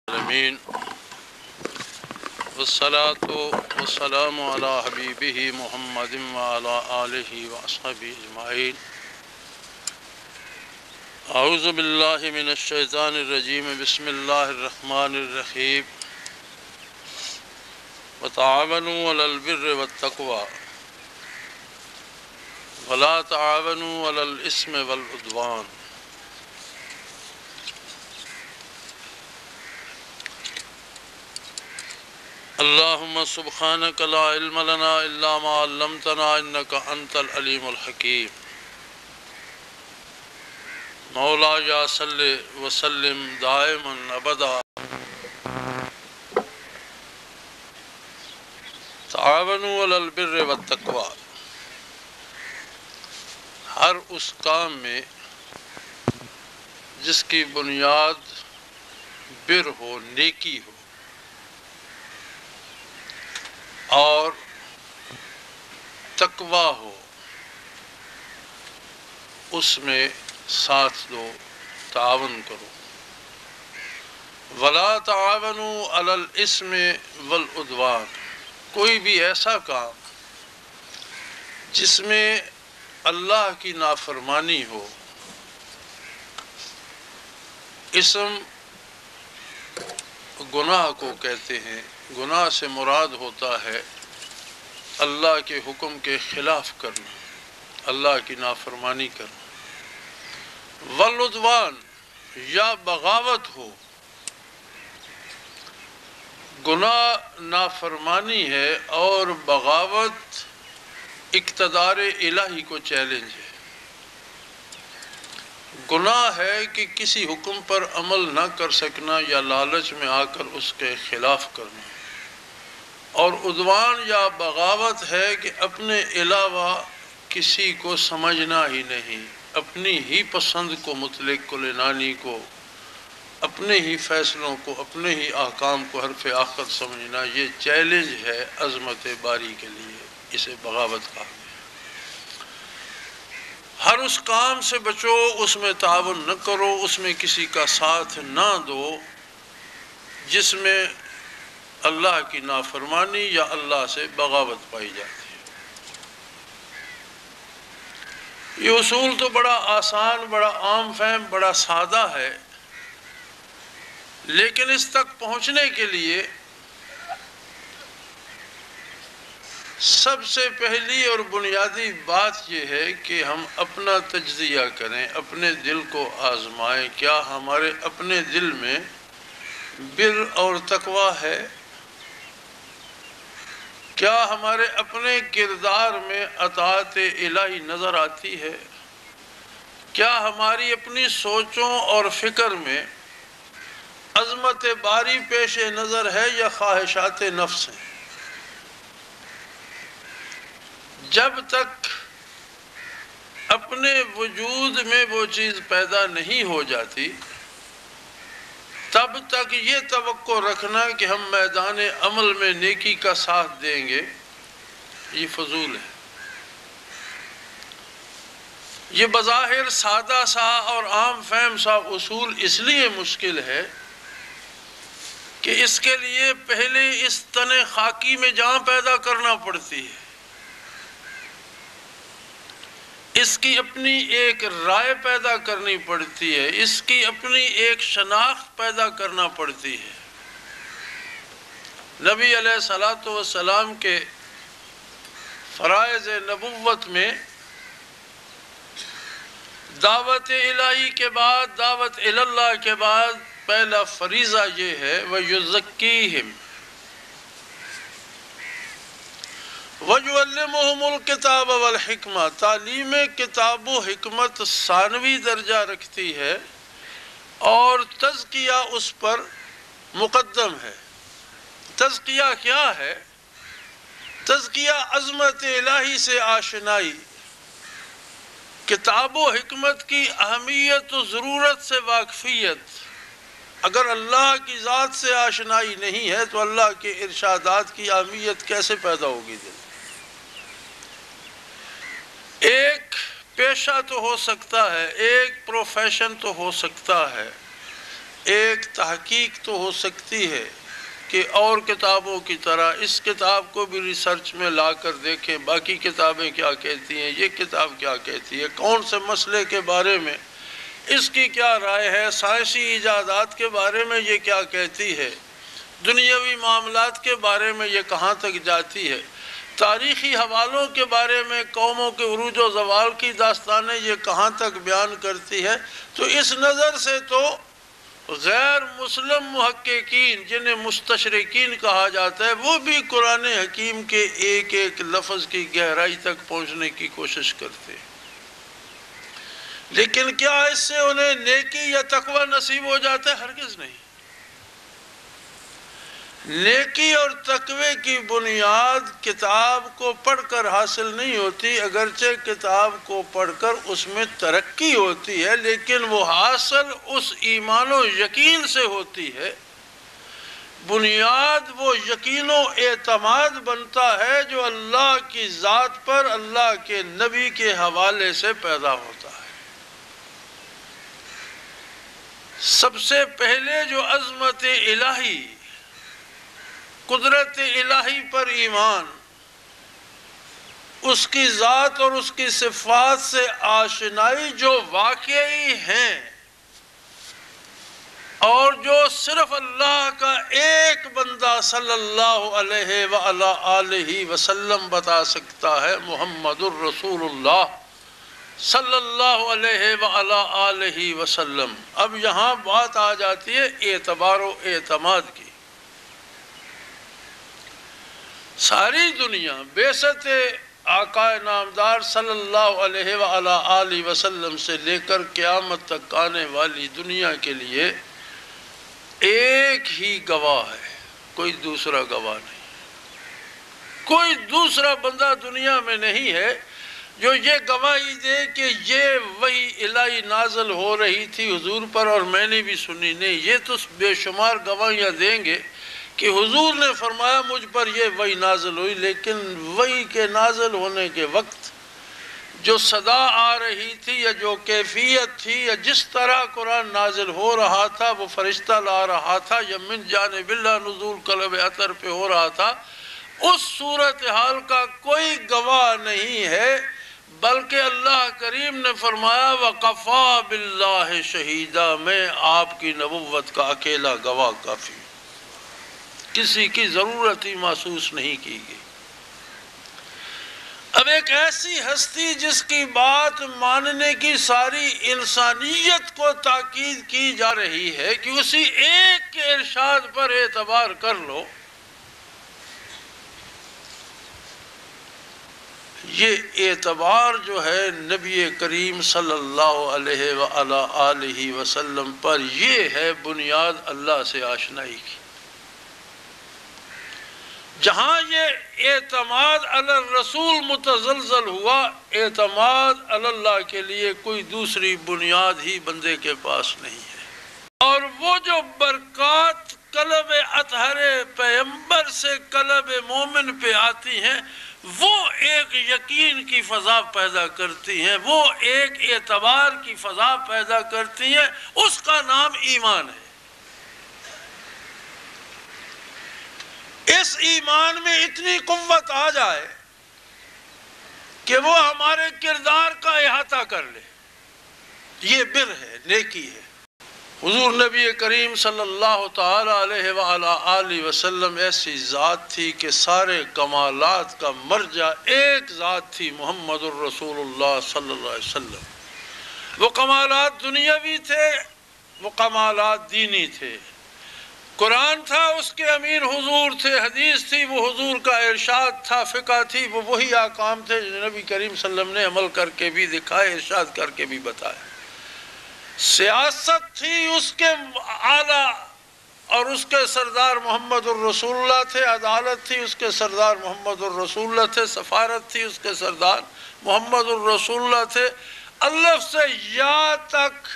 العالمین والصلاة والسلام علی حبیبہ محمد وعلی آلہ واصحابہ اجمعین۔ اعوذ باللہ من الشیطان الرجیم، بسم اللہ الرحمن الرحیم۔ وتعاونوا علی البر والتقوی ولا تعاونوا علی الاثم والعدوان۔ اللہم سبحانک لا علم لنا الا ما علمتنا انک انت العلیم الحکیم۔ مولایا صلی وسلم دائما ابدا۔ تعاونوا علی البر والتقوی، ہر اس کام میں جس کی بنیاد بر ہو، نیکی ہو، اور تقوی ہو، اس میں ساتھ دو، تعاون کرو۔ ولا تعاونوا علی الاثم والعدوان، کوئی بھی ایسا کام جس میں اللہ کی نافرمانی ہو۔ اسم گناہ کو کہتے ہیں، گناہ سے مراد ہوتا ہے اللہ کے حکم کے خلاف کرنا، اللہ کی نافرمانی کرنا۔ والعدوان، یا بغاوت ہو۔ گناہ نافرمانی ہے اور بغاوت اقتدار الہی کو چیلنج ہے۔ گناہ ہے کہ کسی حکم پر عمل نہ کر سکنا یا لالچ میں آ کر اس کے خلاف کرنا، اور عدوان یا بغاوت ہے کہ اپنے علاوہ کسی کو سمجھنا ہی نہیں، اپنی ہی پسند کو مطلق کل عنانی کو، اپنے ہی فیصلوں کو، اپنے ہی احکام کو حرف آخر سمجھنا۔ یہ چیلنج ہے عظمت باری کے لیے، اسے بغاوت کہا گیا۔ ہر اس کام سے بچو، اس میں تعاون نہ کرو، اس میں کسی کا ساتھ نہ دو جس میں اللہ کی نافرمانی یا اللہ سے بغاوت پائی جاتی ہے۔ یہ اصول تو بڑا آسان، بڑا عام فہم، بڑا سادہ ہے، لیکن اس تک پہنچنے کے لیے سب سے پہلی اور بنیادی بات یہ ہے کہ ہم اپنا تجزیہ کریں، اپنے دل کو آزمائیں، کیا ہمارے اپنے دل میں بر اور تقوی ہے؟ کیا ہمارے اپنے کردار میں اطاعت الہی نظر آتی ہے؟ کیا ہماری اپنی سوچوں اور فکر میں عظمت باری پیش نظر ہے یا خواہشات نفس ہیں؟ جب تک اپنے وجود میں وہ چیز پیدا نہیں ہو جاتی، تب تک یہ توقع رکھنا کہ ہم میدان عمل میں نیکی کا ساتھ دیں گے، یہ فضول ہے۔ یہ بظاہر سادہ سا اور عام فہم سا اصول اس لیے مشکل ہے کہ اس کے لیے پہلے اس تن خاکی میں جان پیدا کرنا پڑتی ہے، اس کی اپنی ایک رائے پیدا کرنی پڑتی ہے، اس کی اپنی ایک شناخت پیدا کرنا پڑتی ہے۔ نبی علیہ الصلوۃ والسلام کے فرائض نبوت میں دعوت الہی کے بعد، دعوت اللہ کے بعد پہلا فریضہ یہ ہے وَيُزَكِّيهِمْ وَيُعَلِّمُهُمُ الْكِتَابَ وَالْحِكْمَةَ۔ تعلیم کتاب و حکمت ثانوی درجہ رکھتی ہے اور تزکیہ اس پر مقدم ہے۔ تزکیہ کیا ہے؟ تزکیہ عظمت الہی سے آشنائی، کتاب و حکمت کی اہمیت و ضرورت سے واقفیت۔ اگر اللہ کی ذات سے آشنائی نہیں ہے تو اللہ کے ارشادات کی اہمیت کیسے پیدا ہوگی دل؟ ایک پیشہ تو ہو سکتا ہے، ایک پروفیشن تو ہو سکتا ہے، ایک تحقیق تو ہو سکتی ہے کہ اور کتابوں کی طرح اس کتاب کو بھی ریسرچ میں لا کر دیکھیں باقی کتابیں کیا کہتی ہیں، یہ کتاب کیا کہتی ہے، کون سے مسئلے کے بارے میں اس کی کیا رائے ہے، سائنسی ایجادات کے بارے میں یہ کیا کہتی ہے، دنیاوی معاملات کے بارے میں یہ کہاں تک جاتی ہے، تاریخی حوالوں کے بارے میں قوموں کے عروج و زوال کی داستانیں یہ کہاں تک بیان کرتی ہے۔ تو اس نظر سے تو غیر مسلم محققین جنہیں مستشرقین کہا جاتا ہے وہ بھی قرآن حکیم کے ایک ایک لفظ کی گہرائی تک پہنچنے کی کوشش کرتے ہیں، لیکن کیا اس سے انہیں نیکی یا تقوی نصیب ہو جاتا ہے؟ ہرگز نہیں۔ نیکی اور تقوی کی بنیاد کتاب کو پڑھ کر حاصل نہیں ہوتی، اگرچہ کتاب کو پڑھ کر اس میں ترقی ہوتی ہے، لیکن وہ حاصل اس ایمان و یقین سے ہوتی ہے۔ بنیاد وہ یقین و اعتماد بنتا ہے جو اللہ کی ذات پر اللہ کے نبی کے حوالے سے پیدا ہوتا ہے۔ سب سے پہلے جو عظمت الہی، قدرت الہی پر ایمان، اس کی ذات اور اس کی صفات سے آشنائی جو واقعی ہیں اور جو صرف اللہ کا ایک بندہ صلی اللہ علیہ وآلہ وسلم بتا سکتا ہے، محمد الرسول اللہ صلی اللہ علیہ وآلہ وسلم۔ اب یہاں بات آ جاتی ہے اعتبار و اعتماد کی۔ ساری دنیا بعثت آقا نامدار صلی اللہ علیہ وآلہ وسلم سے لے کر قیامت تک آنے والی دنیا کے لیے ایک ہی گواہ ہے، کوئی دوسرا گواہ نہیں۔ کوئی دوسرا بندہ دنیا میں نہیں ہے جو یہ گواہی دے کہ یہ وحی الہی نازل ہو رہی تھی حضور پر اور میں نے بھی سنی۔ نہیں، یہ تو بے شمار گواہیاں دیں گے کہ حضور نے فرمایا مجھ پر یہ وحی نازل ہوئی، لیکن وحی کے نازل ہونے کے وقت جو صدا آ رہی تھی یا جو کیفیت تھی یا جس طرح قرآن نازل ہو رہا تھا، وہ فرشتہ لا رہا تھا یا من جانب اللہ نزول قلب اطہر پہ ہو رہا تھا، اس صورتحال کا کوئی گواہ نہیں ہے، بلکہ اللہ کریم نے فرمایا وَقَفَى بِاللَّهِ شَهِيدًا، میں آپ کی نبوت کا اکیلا گواہ کافی، کسی کی ضرورت ہی محسوس نہیں کی گئی۔ اب ایک ایسی ہستی جس کی بات ماننے کی ساری انسانیت کو تاکید کی جا رہی ہے کہ اسی ایک کے ارشاد پر اعتبار کر لو، یہ اعتبار جو ہے نبی کریم صلی اللہ علیہ وآلہ وسلم پر، یہ ہے بنیاد اللہ سے آشنائی کی۔ جہاں یہ اعتماد علی الرسول متزلزل ہوا، اعتماد علی اللہ کے لیے کوئی دوسری بنیاد ہی بندے کے پاس نہیں ہے۔ اور وہ جو برکات قلب اطہر پیغمبر سے قلب مومن پہ آتی ہیں، وہ ایک یقین کی فضا پیدا کرتی ہیں، وہ ایک اعتبار کی فضا پیدا کرتی ہیں، اس کا نام ایمان ہے۔ اس ایمان میں اتنی قوت آ جائے کہ وہ ہمارے کردار کا احاطہ کر لے، یہ بر ہے، نیکی ہے۔ حضور نبی کریم صلی اللہ تعالی علیہ وآلہ وسلم ایسی ذات تھی کہ سارے کمالات کا مرجع ایک ذات تھی، محمد الرسول اللہ صلی اللہ علیہ وسلم۔ وہ کمالات دنیاوی تھے، وہ کمالات دینی تھے۔ قرآن تھا، اس کے امین حضور تھے، حدیث تھی، وہ حضور کا ارشاد تھا، فقہ تھی، وہ وہی احکام تھے جو نبی کریم صلی اللہ علیہ وسلم نے عمل کر کے بھی دکھائے، ارشاد کر کے بھی بتایا۔ سیاست تھی، اس کے اعلیٰ اور اس کے سردار محمد الرسول اللہ تھے، عدالت تھی، اس کے سردار محمد الرسول اللہ تھے، سفارت تھی، اس کے سردار محمد الرسول اللہ تھے۔ الف سے یا تک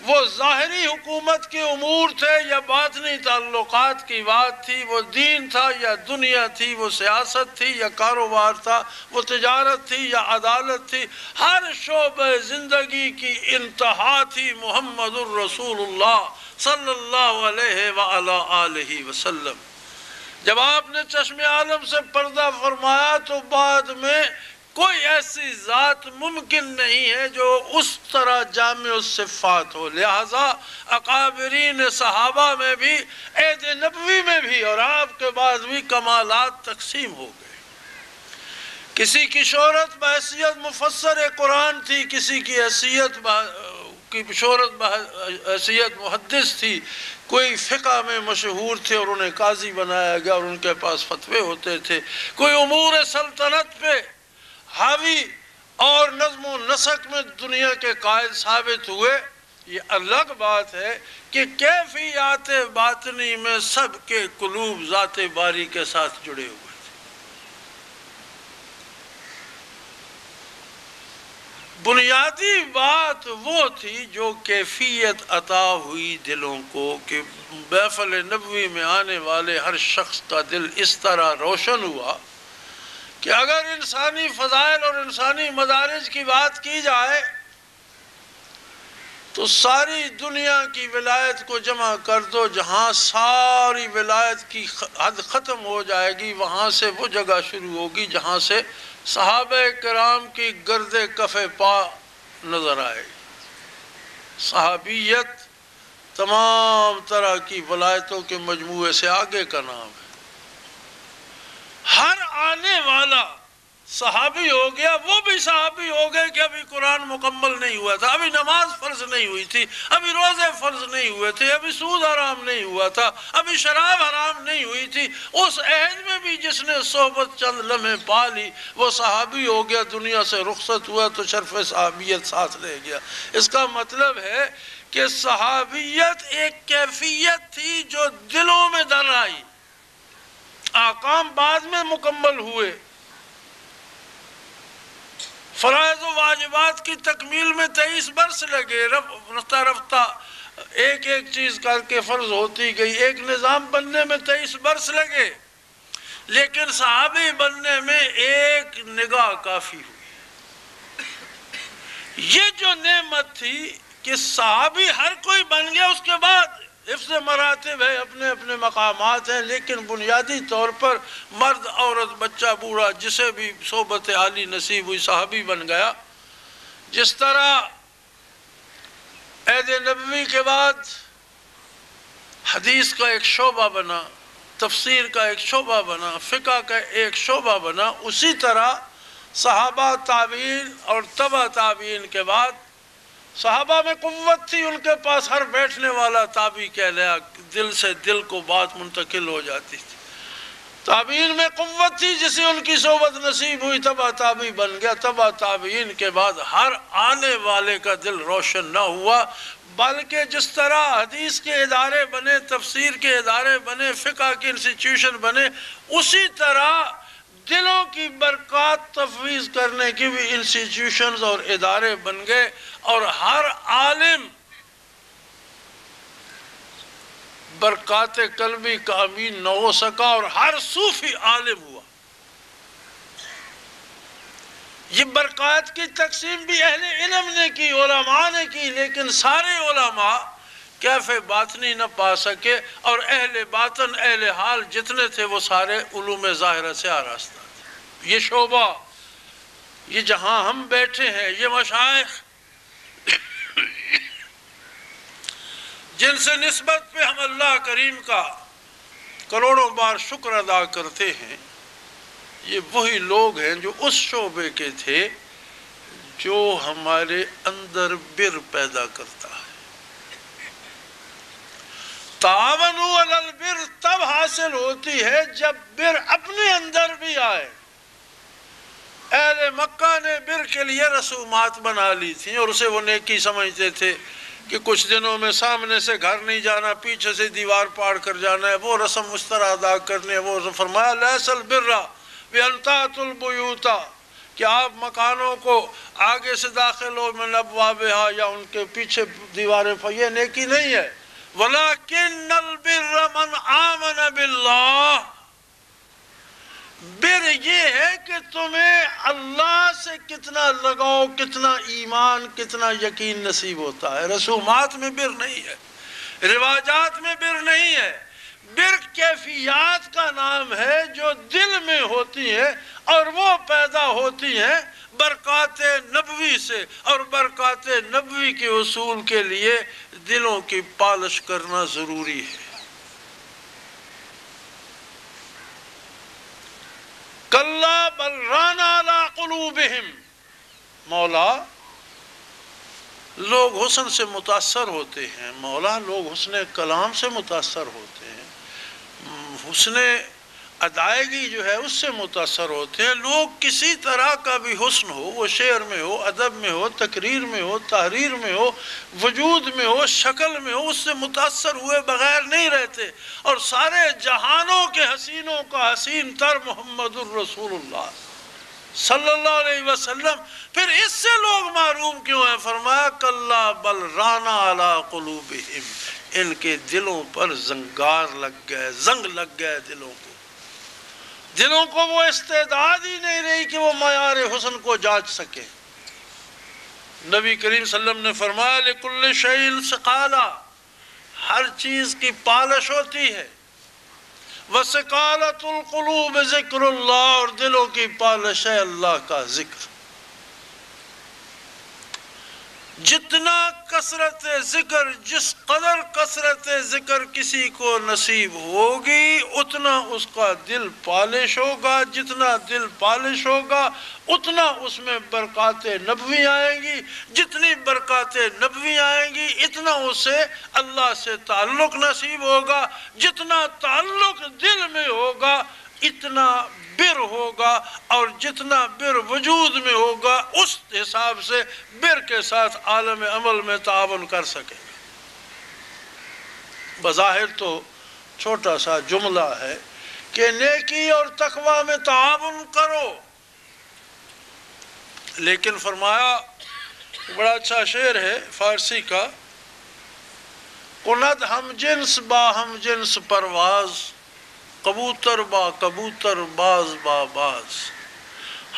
وہ ظاہری حکومت کے امور تھے یا باطنی تعلقات کی بات تھی، وہ دین تھا یا دنیا تھی، وہ سیاست تھی یا کاروبار تھا، وہ تجارت تھی یا عدالت تھی، ہر شعبہ زندگی کی انتہا تھی محمد الرسول اللہ صلی اللہ علیہ وآلہ آلہ وسلم۔ جب آپ نے چشم عالم سے پردہ فرمایا تو بعد میں کوئی ایسی ذات ممکن نہیں ہے جو اس طرح جامع الصفات ہو، لہذا اکابرین صحابہ میں بھی، عہد نبوی میں بھی اور آپ کے بعد بھی کمالات تقسیم ہو گئے۔ کسی کی شہرت بحیثیت مفسر قرآن تھی، کسی کی شہرت بحیثیت محدث تھی، کوئی فقہ میں مشہور تھے اور انہیں قاضی بنایا گیا اور ان کے پاس فتوے ہوتے تھے، کوئی امور سلطنت پہ حاوی اور نظم و نسق میں دنیا کے قائد ثابت ہوئے۔ یہ الگ بات ہے کہ کیفیات باطنی میں سب کے قلوب ذات باری کے ساتھ جڑے ہوئے تھے۔ بنیادی بات وہ تھی جو کیفیت عطا ہوئی دلوں کو کہ محفل نبوی میں آنے والے ہر شخص کا دل اس طرح روشن ہوا کہ اگر انسانی فضائل اور انسانی مدارج کی بات کی جائے تو ساری دنیا کی ولایت کو جمع کر دو، جہاں ساری ولایت کی حد ختم ہو جائے گی وہاں سے وہ جگہ شروع ہوگی جہاں سے صحابہ کرام کی گرد کف پا نظر آئے گی۔ صحابیت تمام طرح کی ولایتوں کے مجموعے سے آگے کا نام ہے۔ ہر آنے والا صحابی ہو گیا، وہ بھی صحابی ہو گئے کہ ابھی قرآن مکمل نہیں ہوا تھا، ابھی نماز فرض نہیں ہوئی تھی، ابھی روزے فرض نہیں ہوئے تھے، ابھی سود حرام نہیں ہوا تھا، ابھی شراب حرام نہیں ہوئی تھی۔ اس عہد میں بھی جس نے صحبت چند لمحے پا لی وہ صحابی ہو گیا، دنیا سے رخصت ہوا تو شرف صحابیت ساتھ لے گیا۔ اس کا مطلب ہے کہ صحابیت ایک کیفیت تھی جو دلوں میں در آئی، احکام بعد میں مکمل ہوئے، فرائض و واجبات کی تکمیل میں 23 برس لگے، رفتہ رفتہ ایک ایک چیز کر کے فرض ہوتی گئی، ایک نظام بننے میں 23 برس لگے، لیکن صحابی بننے میں ایک نگاہ کافی ہوئی۔ یہ جو نعمت تھی کہ صحابی ہر کوئی بن گیا، اس کے بعد حفظ مراتب ہے، اپنے اپنے مقامات ہیں، لیکن بنیادی طور پر مرد عورت بچہ بوڑھا جسے بھی صحبت عالی نصیب ہوئی صحابی بن گیا۔ جس طرح عہد نبوی کے بعد حدیث کا ایک شعبہ بنا، تفسیر کا ایک شعبہ بنا، فقہ کا ایک شعبہ بنا، اسی طرح صحابہ تابعین اور تبع تابعین کے بعد صحابہ میں قوت تھی، ان کے پاس ہر بیٹھنے والا تابعی کہہ لیا، دل سے دل کو بات منتقل ہو جاتی تھی۔ تابعین میں قوت تھی، جسے ان کی صحبت نصیب ہوئی تبع تابعی بن گیا۔ تبع تابعین کے بعد ہر آنے والے کا دل روشن نہ ہوا، بلکہ جس طرح حدیث کے ادارے بنے، تفسیر کے ادارے بنے، فقہ کے انسٹیٹیوشن بنے، اسی طرح دلوں کی برکات تفویض کرنے کی بھی انسٹیٹیوشنز اور ادارے بن گئے، اور ہر عالم برکات قلبی کا امین نہ ہو سکا اور ہر صوفی عالم ہوا۔ یہ برکات کی تقسیم بھی اہل علم نے کی، علماء نے کی، لیکن سارے علماء کیف باطنی نہ پا سکے، اور اہل باطن اہل حال جتنے تھے وہ سارے علوم ظاہرہ سے آراستہ تھے۔ یہ شعبہ، یہ جہاں ہم بیٹھے ہیں، یہ مشائخ جن سے نسبت پہ ہم اللہ کریم کا کروڑوں بار شکر ادا کرتے ہیں، یہ وہی لوگ ہیں جو اس شعبے کے تھے جو ہمارے اندر بر پیدا کرتا ہے۔ تعاونوا علی البر تب حاصل ہوتی ہے جب بر اپنے اندر بھی آئے۔ اہل مکہ نے بر کے لیے رسومات بنا لی تھیں اور اسے وہ نیکی سمجھتے تھے کہ کچھ دنوں میں سامنے سے گھر نہیں جانا، پیچھے سے دیوار پاڑ کر جانا ہے، وہ رسم اس طرح ادا کرنے ہے۔ وہ فرمایا لیس البر بأن تأتوا البیوت، کہ آپ مکانوں کو آگے سے داخل ہو من ابوابہا یا ان کے پیچھے دیواریں، یہ نیکی نہیں ہے۔ ولیکن البر من آمن باللہ، بر یہ ہے کہ تمہیں اللہ سے کتنا لگاؤ، کتنا ایمان، کتنا یقین نصیب ہوتا ہے۔ رسومات میں بر نہیں ہے، رواجات میں بر نہیں ہے، بر کیفیات کا نام ہے جو دل میں ہوتی ہیں اور وہ پیدا ہوتی ہیں برکات نبوی سے، اور برکات نبوی کے اصول کے لیے دلوں کی پالش کرنا ضروری ہے۔ کلا بل ران علی قلوبہم، مولا لوگ حسن سے متاثر ہوتے ہیں، مولا لوگ حسن کلام سے متاثر ہوتے ہیں، حسن ادائیگی جو ہے اس سے متاثر ہوتے ہیں، لوگ کسی طرح کا بھی حسن ہو، وہ شعر میں ہو، ادب میں ہو، تقریر میں ہو، تحریر میں ہو، وجود میں ہو، شکل میں ہو، اس سے متاثر ہوئے بغیر نہیں رہتے، اور سارے جہانوں کے حسینوں کا حسین تر محمد الرسول اللہ صلی اللہ علیہ وسلم، پھر اس سے لوگ محروم کیوں ہیں؟ فرمایا کلا بل رانا علی قلوبہم، ان کے دلوں پر زنگار لگ گئے، زنگ لگ گئے دلوں کو، دلوں کو وہ استعداد ہی نہیں رہی کہ وہ معیار حسن کو جانچ سکے۔ نبی کریم صلی اللہ علیہ وسلم نے فرمایا لکل شیء سقالہ، ہر چیز کی پالش ہوتی ہے، وسقالۃ القلوب ذکر اللہ، اور دلوں کی پالش ہے اللہ کا ذکر۔ جتنا کثرت ذکر، جس قدر کثرت ذکر کسی کو نصیب ہوگی اتنا اس کا دل پالش ہوگا، جتنا دل پالش ہوگا اتنا اس میں برکات نبوی آئیں گی، جتنی برکات نبوی آئیں گی اتنا اسے اللہ سے تعلق نصیب ہوگا، جتنا تعلق دل میں ہوگا اتنا بر ہوگا، اور جتنا بر وجود میں ہوگا اس حساب سے بر کے ساتھ عالم عمل میں تعاون کر سکے گا۔ بظاہر تو چھوٹا سا جملہ ہے کہ نیکی اور تقوی میں تعاون کرو، لیکن فرمایا بڑا اچھا شعر ہے فارسی کا، کند ہم جنس با ہم جنس پرواز، کبوتر با کبوتر باز با باز،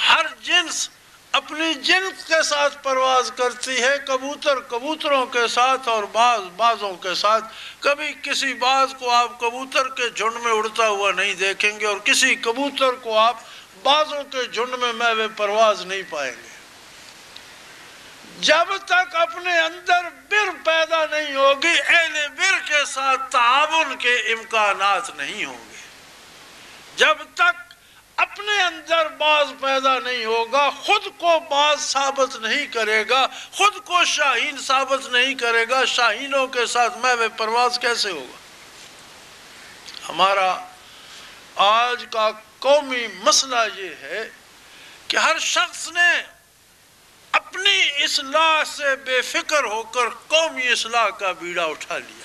ہر جنس اپنی جنس کے ساتھ پرواز کرتی ہے، کبوتر کبوتروں کے ساتھ اور باز بازوں کے ساتھ۔ کبھی کسی باز کو آپ کبوتر کے جھنڈ میں اڑتا ہوا نہیں دیکھیں گے، اور کسی کبوتر کو آپ بازوں کے جھنڈ میں محو پرواز نہیں پائیں گے۔ جب تک اپنے اندر بر پیدا نہیں ہوگی اہل بر کے ساتھ تعاون کے امکانات نہیں ہوں گے، جب تک اپنے اندر باز پیدا نہیں ہوگا، خود کو باز ثابت نہیں کرے گا، خود کو شاہین ثابت نہیں کرے گا، شاہینوں کے ساتھ محو پرواز کیسے ہوگا؟ ہمارا آج کا قومی مسئلہ یہ ہے کہ ہر شخص نے اپنی اصلاح سے بے فکر ہو کر قومی اصلاح کا بیڑا اٹھا لیا۔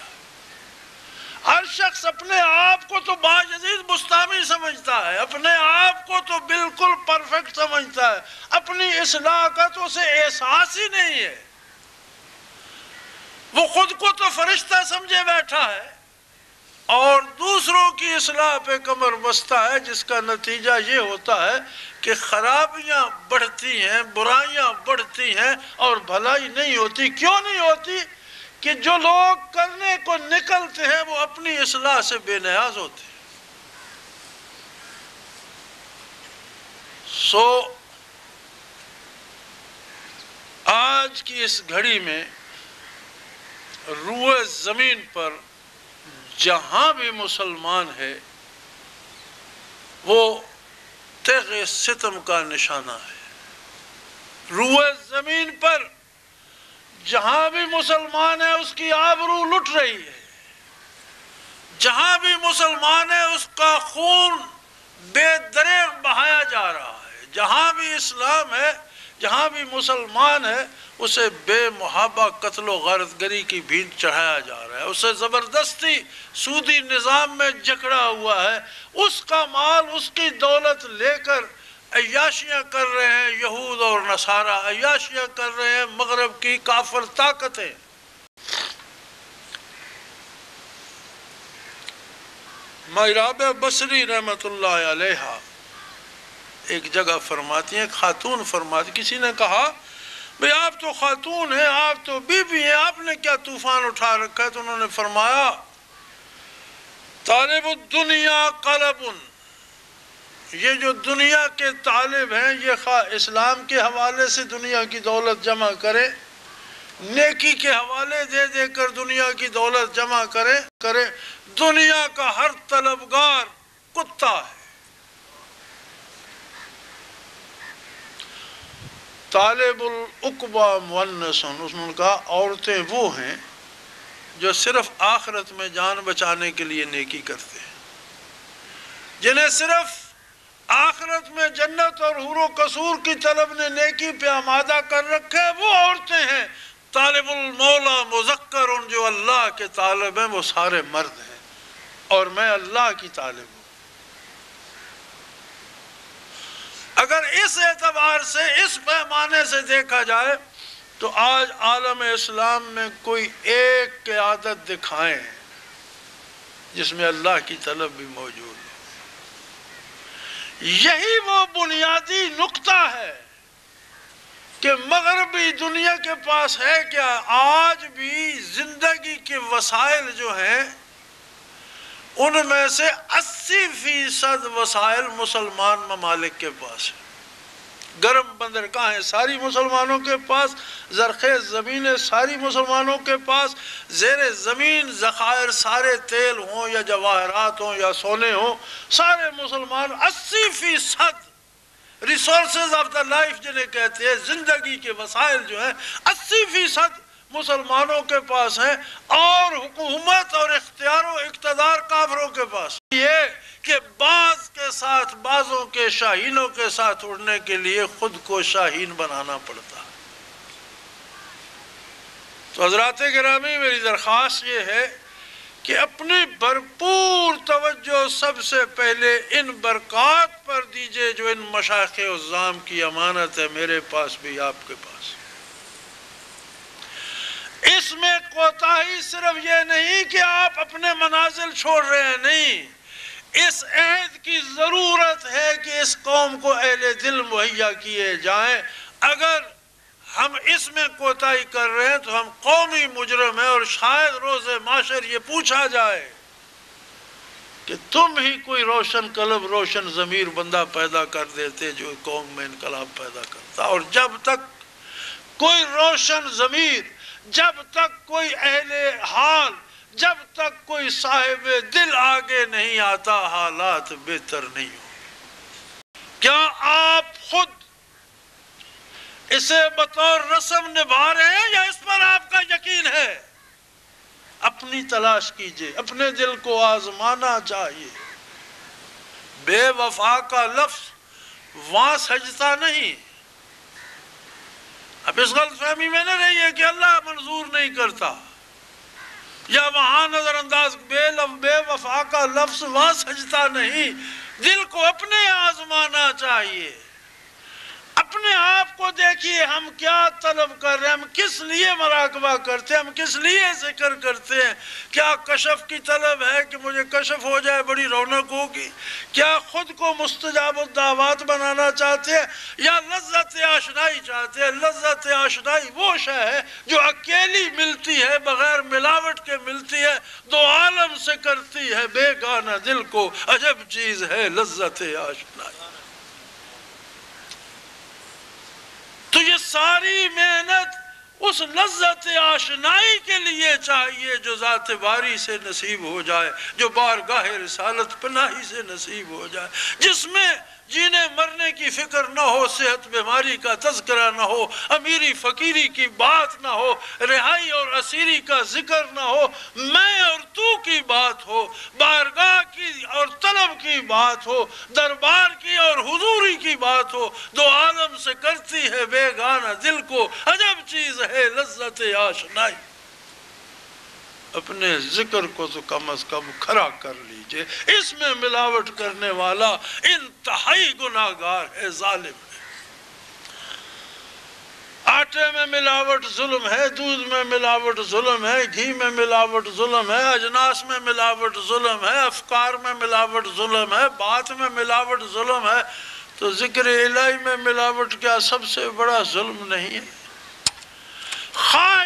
ہر شخص اپنے آپ کو تو باجدید بستانی سمجھتا ہے، اپنے آپ کو تو بالکل پرفیکٹ سمجھتا ہے، اپنی اصلاح کا تو اسے احساس ہی نہیں ہے، وہ خود کو تو فرشتہ سمجھے بیٹھا ہے اور دوسروں کی اصلاح پہ کمر بستہ ہے، جس کا نتیجہ یہ ہوتا ہے کہ خرابیاں بڑھتی ہیں، برائیاں بڑھتی ہیں اور بھلائی نہیں ہوتی۔ کیوں نہیں ہوتی؟ کہ جو لوگ کرنے کو نکلتے ہیں وہ اپنی اصلاح سے بے نیاز ہوتے ہیں۔ آج کی اس گھڑی میں روئے زمین پر جہاں بھی مسلمان ہے وہ تیغ ستم کا نشانہ ہے۔ روئے زمین پر جہاں بھی مسلمان ہے اس کی آبرو لٹ رہی ہے، جہاں بھی مسلمان ہے اس کا خون بے دریغ بہایا جا رہا ہے، جہاں بھی اسلام ہے، جہاں بھی مسلمان ہے اسے بے محابہ قتل و غارت گری کی بھینٹ چڑھایا جا رہا ہے، اسے زبردستی سودی نظام میں جکڑا ہوا ہے، اس کا مال اس کی دولت لے کر عیاشیاں کر رہے ہیں یہود اور نصارہ، عیاشیاں کر رہے ہیں مغرب کی کافر طاقتیں۔ مائراب بصری رحمت اللہ علیہ ایک جگہ فرماتی ہیں، خاتون فرماتی، کسی نے کہا بھئی آپ تو خاتون ہیں، آپ تو بی بی ہیں، آپ نے کیا طوفان اٹھا رکھا ہے؟ تو انہوں نے فرمایا طالب الدنیا قلب، یہ جو دنیا کے طالب ہیں یہ خواہ اسلام کے حوالے سے دنیا کی دولت جمع کرے، نیکی کے حوالے دے دے کر دنیا کی دولت جمع کرے، دنیا کا ہر طلبگار کتا ہے۔ طالب العقبہ مونس، اس نے کہا عورتیں وہ ہیں جو صرف آخرت میں جان بچانے کے لیے نیکی کرتے ہیں، جنہیں صرف آخرت میں جنت اور حور و قصور کی طلب نے نیکی پہ آمادہ کر رکھے، وہ عورتیں ہیں۔ طالب المولا مذکر، جو اللہ کے طالب ہیں وہ سارے مرد ہیں، اور میں اللہ کی طالب ہوں۔ اگر اس اعتبار سے، اس پیمانے سے دیکھا جائے تو آج عالم اسلام میں کوئی ایک قیادت دکھائیں جس میں اللہ کی طلب بھی موجود ہے۔ یہی وہ بنیادی نقطہ ہے کہ مغربی دنیا کے پاس ہے کیا؟ آج بھی زندگی کے وسائل جو ہیں ان میں سے 80% وسائل مسلمان ممالک کے پاس ہیں۔ گرم بندرگاہیں ساری مسلمانوں کے پاس، زرخیز زمینیں ساری مسلمانوں کے پاس، زیر زمین ذخائر سارے تیل ہوں یا جواہرات ہوں یا سونے ہوں، سارے مسلمان 80% ریسورسز آف دا لائف جنہیں کہتے ہیں، زندگی کے وسائل جو ہیں 80% مسلمانوں کے پاس ہیں، اور حکومت اور اختیار و اقتدار کافروں کے پاس۔ یہ کہ بعض کے ساتھ، بعضوں کے شاہینوں کے ساتھ اڑنے کے لیے خود کو شاہین بنانا پڑتا ہے۔ تو حضرات گرامی، میری درخواست یہ ہے کہ اپنی بھرپور توجہ سب سے پہلے ان برکات پر دیجئے جو ان مشائخ عظام کی امانت ہے، میرے پاس بھی آپ کے پاس۔ اس میں کوتاہی صرف یہ نہیں کہ آپ اپنے منازل چھوڑ رہے ہیں، نہیں، اس عہد کی ضرورت ہے کہ اس قوم کو اہل دل مہیا کیے جائیں۔ اگر ہم اس میں کوتاہی کر رہے ہیں تو ہم قومی مجرم ہیں، اور شاید روز معاشر یہ پوچھا جائے کہ تم ہی کوئی روشن قلب، روشن ضمیر بندہ پیدا کر دیتے جو قوم میں انقلاب پیدا کرتا۔ اور جب تک کوئی روشن ضمیر، جب تک کوئی اہل حال، جب تک کوئی صاحب دل آگے نہیں آتا، حالات بہتر نہیں ہوں۔ کیا آپ خود اسے بطور رسم نبھا رہے ہیں یا اس پر آپ کا یقین ہے؟ اپنی تلاش کیجئے، اپنے دل کو آزمانا چاہیے۔ بے وفا کا لفظ وہاں سجتا نہیں۔ اب اس غلط فہمی میں نہ رہیے کہ اللہ منظور نہیں کرتا، یا وہاں نظر انداز، بے وفا کا لفظ وہاں سجتا نہیں۔ دل کو اپنے آزمانا چاہیے، اپنے آپ کو دیکھیے ہم کیا طلب کر رہے ہیں، ہم کس لیے مراقبہ کرتے ہیں، ہم کس لیے ذکر کرتے ہیں۔ کیا کشف کی طلب ہے کہ مجھے کشف ہو جائے، بڑی رونق ہوگی؟ کیا خود کو مستجاب الدعوات بنانا چاہتے ہیں، یا لذت آشنائی چاہتے ہیں؟ لذت آشنائی وہ شے ہے جو اکیلی ملتی ہے، بغیر ملاوٹ کے ملتی ہے، دو عالم سے کرتی ہے بے گانہ دل کو، عجب چیز ہے لذت آشنائی۔ تو یہ ساری محنت اس لذت آشنائی کے لیے چاہیے جو ذات باری سے نصیب ہو جائے، جو بارگاہ رسالت پناہی سے نصیب ہو جائے، جس میں جینے مرنے کی فکر نہ ہو، صحت بیماری کا تذکرہ نہ ہو، امیری فقیری کی بات نہ ہو، رہائی اور اسیری کا ذکر نہ ہو، میں اور تو کی بات ہو، بارگاہ کی اور طلب کی بات ہو، دربار کی اور حضوری کی بات ہو، دو عالم سے کرتی ہے بے گانہ دل کو، عجب چیز ہے لذت آشنائی۔ اپنے ذکر کو تو کم از کم کھڑا کر لیجئے، اس میں ملاوٹ کرنے والا انتہائی گناہگار ہے، ظالم ہے۔ آٹے میں ملاوٹ ظلم ہے، دودھ میں ملاوٹ ظلم ہے، گھی میں ملاوٹ ظلم ہے، اجناس میں ملاوٹ ظلم ہے، افکار میں ملاوٹ ظلم ہے، بات میں ملاوٹ ظلم ہے، تو ذکر الہی میں ملاوٹ کیا سب سے بڑا ظلم نہیں ہے؟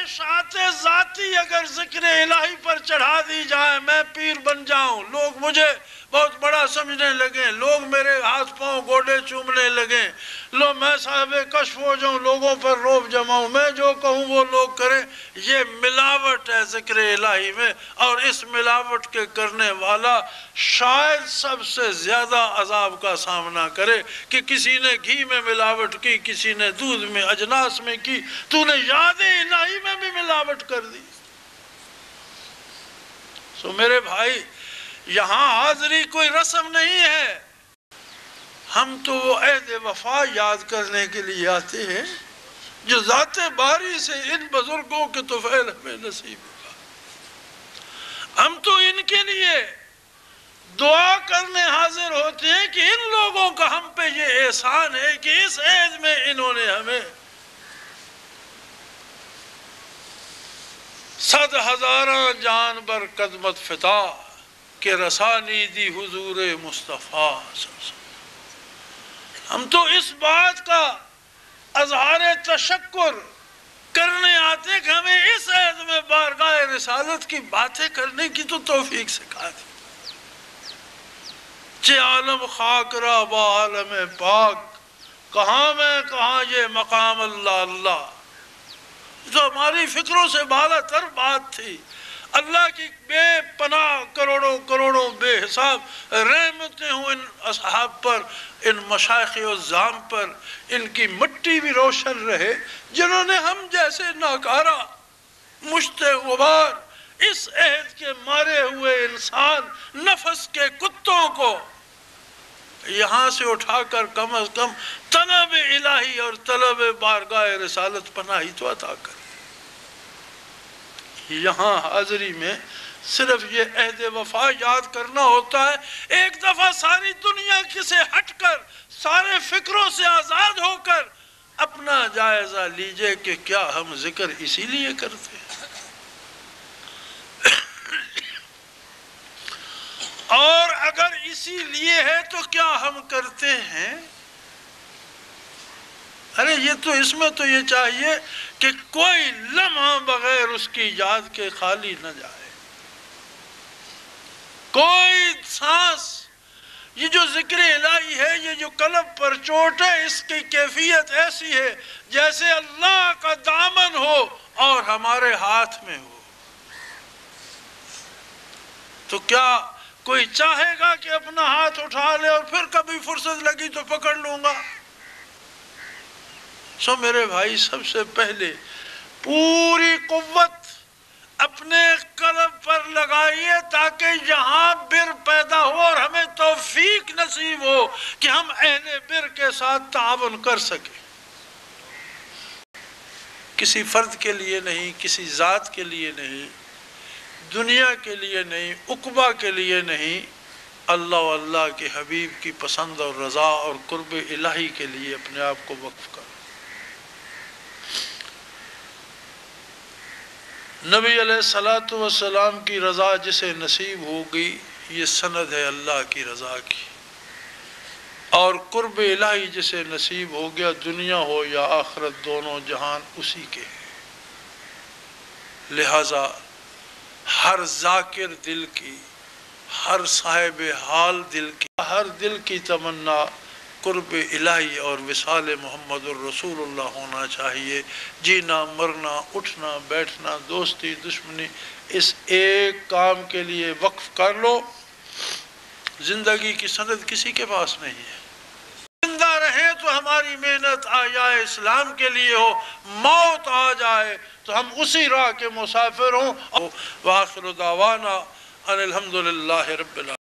خواہشات ذاتی اگر ذکر الہی پر چڑھا دی جائے، میں پیر بن جاؤں، لوگ مجھے بہت بڑا سمجھنے لگیں، لوگ میرے ہاتھ پاؤں گوڈے چومنے لگیں، لو میں صاحب کشف ہو جاؤں، لوگوں پر روب جماؤں، میں جو کہوں وہ لوگ کریں، یہ ملاوٹ ہے ذکر الہی میں، اور اس ملاوٹ کے کرنے والا شاید سب سے زیادہ عذاب کا سامنا کرے کہ کسی نے گھی میں ملاوٹ کی، کسی نے دودھ میں، اجناس میں کی، تو نے یاد الہی میں بھی ملاوٹ کر دی۔ سو میرے بھائی، یہاں حاضری کوئی رسم نہیں ہے، ہم تو وہ عہد وفا یاد کرنے کے لیے آتے ہیں جو ذات باری سے ان بزرگوں کے طفیل ہمیں نصیب ہوا۔ ہم تو ان کے لیے دعا کرنے حاضر ہوتے ہیں کہ ان لوگوں کا ہم پہ یہ احسان ہے کہ اس عہد میں انہوں نے ہمیں 100,000 جان بر قدمت فتا کہ رسانی دی حضور مصطفیٰ صلی اللہ علیہ وسلم۔ ہم تو اس بات کا اظہار تشکر کرنے آتے کہ ہمیں اس عہد میں بارگاہ رسالت کی باتیں کرنے کی تو توفیق سکھا دی۔ چہ عالم خاک را با عالم پاک، کہاں میں کہاں یہ مقام اللہ اللہ، جو ہماری فکروں سے بالا تر بات تھی۔ اللہ کی بے پناہ کروڑوں کروڑوں بے حساب رحمتیں ہوں ان اصحاب پر، ان مشائخ عظام پر، ان کی مٹی بھی روشن رہے جنہوں نے ہم جیسے ناکارہ مشت غبار اس عہد کے مارے ہوئے انسان نفس کے کتوں کو یہاں سے اٹھا کر کم از کم طلب الہی اور طلب بارگاہ رسالت پناہی تو عطا کر۔ یہاں حاضری میں صرف یہ عہد وفا یاد کرنا ہوتا ہے۔ ایک دفعہ ساری دنیا سے ہٹ کر، سارے فکروں سے آزاد ہو کر اپنا جائزہ لیجئے کہ کیا ہم ذکر اسی لیے کرتے ہیں؟ اور اگر اسی لیے ہے تو کیا ہم کرتے ہیں؟ ارے یہ تو اس میں تو یہ چاہیے کہ کوئی لمحہ بغیر اس کی یاد کے خالی نہ جائے، کوئی سانس۔ یہ جو ذکر الہی ہے، یہ جو قلب پر چوٹ ہے، اس کی کیفیت ایسی ہے جیسے اللہ کا دامن ہو اور ہمارے ہاتھ میں ہو۔ تو کیا کوئی چاہے گا کہ اپنا ہاتھ اٹھا لے اور پھر کبھی فرصت لگی تو پکڑ لوں گا؟ سو میرے بھائی، سب سے پہلے پوری قوت اپنے قلب پر لگائیے تاکہ یہاں بر پیدا ہو اور ہمیں توفیق نصیب ہو کہ ہم اہل بر کے ساتھ تعاون کر سکیں۔ کسی فرد کے لیے نہیں، کسی ذات کے لیے نہیں، دنیا کے لیے نہیں، عقبہ کے لیے نہیں، اللہ و اللہ کے حبیب کی پسند اور رضا اور قرب الہی کے لیے اپنے آپ کو وقف کر۔ نبی علیہ السلام کی رضا جسے نصیب ہو گئی، یہ سند ہے اللہ کی رضا کی، اور قرب الہی جسے نصیب ہو گیا، دنیا ہو یا آخرت دونوں جہان اسی کے ہیں۔ لہذا ہر ذاکر دل کی، ہر صاحب حال دل کی، ہر دل کی تمنا قرب الہی اور وصال محمد الرسول اللہ ہونا چاہیے۔ جینا، مرنا، اٹھنا، بیٹھنا، دوستی، دشمنی، اس ایک کام کے لیے وقف کر لو۔ زندگی کی سند کسی کے پاس نہیں ہے۔ زندہ رہیں تو ہماری محنت آیائے اسلام کے لیے ہو، موت آ جائے تو ہم اسی راہ کے مسافر ہوں۔ وآخر دعوانا ان الحمدللہ رب العالمین۔